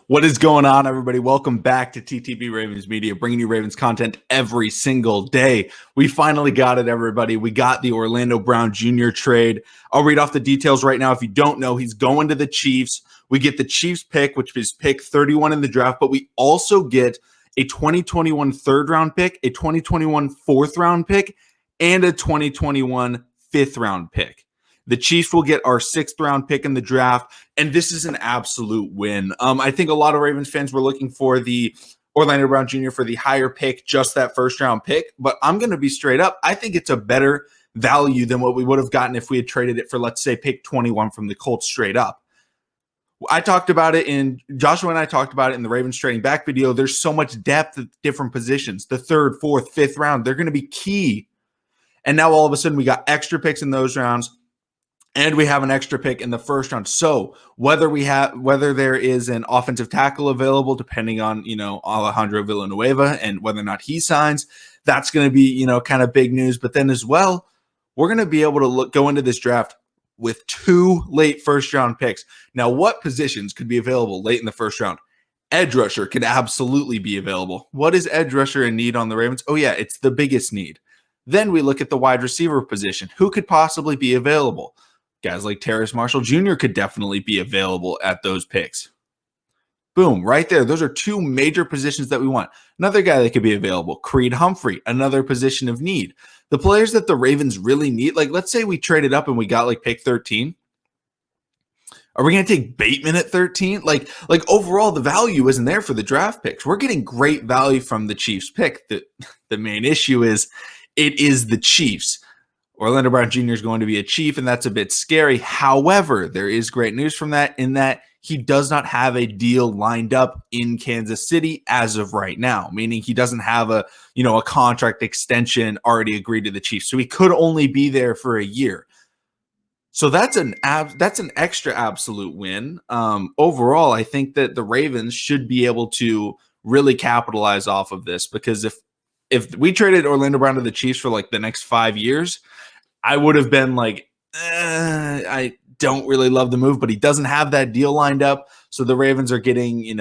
What is going on, everybody? Welcome back to TTB Ravens Media, bringing you Ravens content every single day. We finally got it, everybody. We got the Orlando Brown Jr. trade. I'll read off the details right now. If you don't know, he's going to the Chiefs. We get the Chiefs pick, which is pick 31 in the draft, but we also get a 2021 third-round pick, a 2021 fourth-round pick, and a 2021 fifth-round pick. The Chiefs will get our sixth-round pick in the draft, and this is an absolute win. I think a lot of Ravens fans were looking for the Orlando Brown Jr. for the higher pick, just that first-round pick, but I'm going to be straight up. I think it's a better value than what we would have gotten if we had traded it for, let's say, pick 21 from the Colts straight up. I talked about it Joshua and I talked about it in the Ravens trading back video. There's so much depth at different positions. The third, fourth, fifth round, they're going to be key. And now all of a sudden we got extra picks in those rounds. And we have an extra pick in the first round. So whether there is an offensive tackle available, depending on, Alejandro Villanueva and whether or not he signs, that's going to be, kind of big news. But then as well, we're going to be able to go into this draft with 2 late first round picks. Now, what positions could be available late in the first round? Edge rusher could absolutely be available. What is edge rusher in need on the Ravens? Oh yeah, it's the biggest need. Then we look at the wide receiver position. Who could possibly be available? Guys like Terrace Marshall Jr. could definitely be available at those picks. Boom, right there. Those are 2 major positions that we want. Another guy that could be available, Creed Humphrey, another position of need. The players that the Ravens really need, like let's say we traded up and we got like pick 13. Are we going to take Bateman at 13? Like overall, the value isn't there for the draft picks. We're getting great value from the Chiefs pick. The main issue is it is the Chiefs. Orlando Brown Jr. is going to be a Chief, and that's a bit scary. However, there is great news from that in that he does not have a deal lined up in Kansas City as of right now, meaning he doesn't have a contract extension already agreed to the Chiefs. So he could only be there for a year. So that's an extra absolute win. Overall, I think that the Ravens should be able to really capitalize off of this, because if we traded Orlando Brown to the Chiefs for like the next 5 years, I would have been like, I don't really love the move, but he doesn't have that deal lined up. So the Ravens are getting,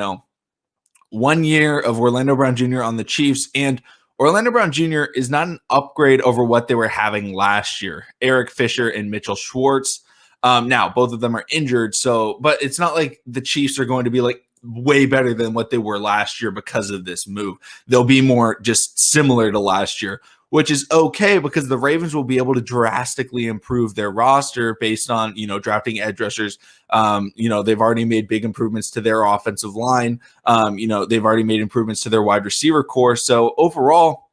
1 year of Orlando Brown Jr. on the Chiefs, and Orlando Brown Jr. is not an upgrade over what they were having last year. Eric Fisher and Mitchell Schwartz. Now, both of them are injured, but it's not like the Chiefs are going to be like way better than what they were last year because of this move. They'll be more just similar to last year, which is okay because the Ravens will be able to drastically improve their roster based on, drafting edge rushers. They've already made big improvements to their offensive line. They've already made improvements to their wide receiver core. So overall,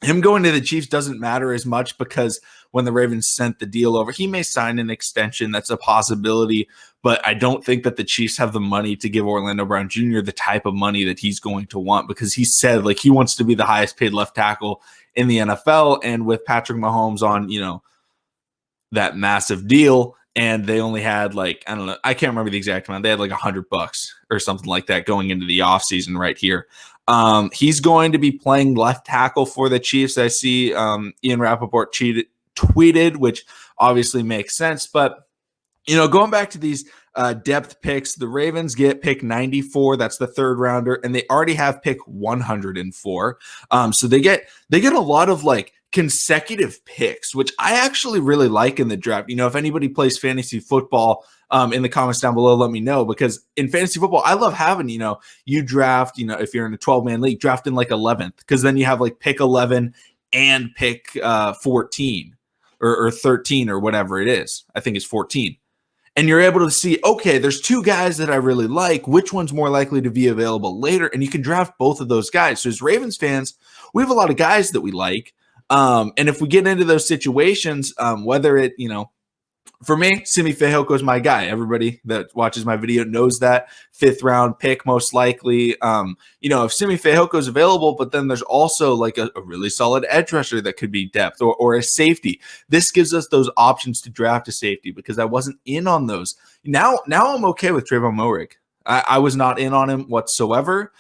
him going to the Chiefs doesn't matter as much because when the Ravens sent the deal over, he may sign an extension. That's a possibility, but I don't think that the Chiefs have the money to give Orlando Brown Jr. the type of money that he's going to want, because he said like he wants to be the highest paid left tackle in the NFL. And with Patrick Mahomes on, that massive deal, and they only had like, I don't know, I can't remember the exact amount. They had like $100 or something like that going into the offseason right here. He's going to be playing left tackle for the Chiefs. I see Ian Rappaport tweeted, which obviously makes sense. But, going back to these depth picks, the Ravens get pick 94. That's the third rounder. And they already have pick 104. So they get a lot of like consecutive picks, which I actually really like in the draft. If anybody plays fantasy football, in the comments down below, let me know, because in fantasy football, I love having, you draft, if you're in a 12-man league, draft in like 11th, because then you have like pick 11 and pick 14 or 13 or whatever it is. I think it's 14. And you're able to see, okay, there's 2 guys that I really like. Which one's more likely to be available later? And you can draft both of those guys. So as Ravens fans, we have a lot of guys that we like. And if we get into those situations, whether it, for me, Simi Fehoko is my guy. Everybody that watches my video knows that. 5th round pick, most likely. If Simi Fehoko is available, but then there's also like a really solid edge rusher that could be depth or a safety. This gives us those options to draft a safety, because I wasn't in on those. Now I'm okay with Trayvon Moehrig. I was not in on him whatsoever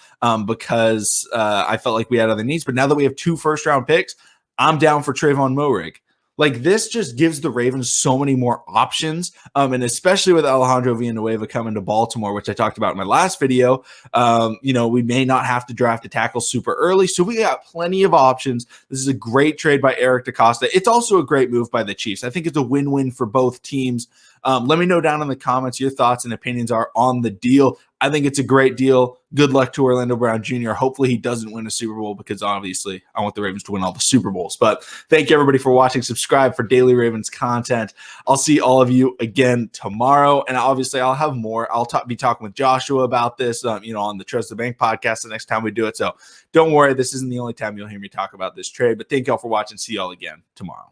because I felt like we had other needs. But now that we have 2 first-round picks, I'm down for Trayvon Moehrig. Like, this just gives the Ravens so many more options. And especially with Alejandro Villanueva coming to Baltimore, which I talked about in my last video, we may not have to draft a tackle super early. So we got plenty of options. This is a great trade by Eric DeCosta. It's also a great move by the Chiefs. I think it's a win-win for both teams. Let me know down in the comments your thoughts and opinions are on the deal. I think it's a great deal. Good luck to Orlando Brown Jr. Hopefully he doesn't win a Super Bowl, because obviously I want the Ravens to win all the Super Bowls. But thank you, everybody, for watching. Subscribe for daily Ravens content. I'll see all of you again tomorrow. And obviously I'll have more. I'll be talking with Joshua about this, on the Trust the Bank podcast the next time we do it. So don't worry, this isn't the only time you'll hear me talk about this trade. But thank y'all for watching. See y'all again tomorrow.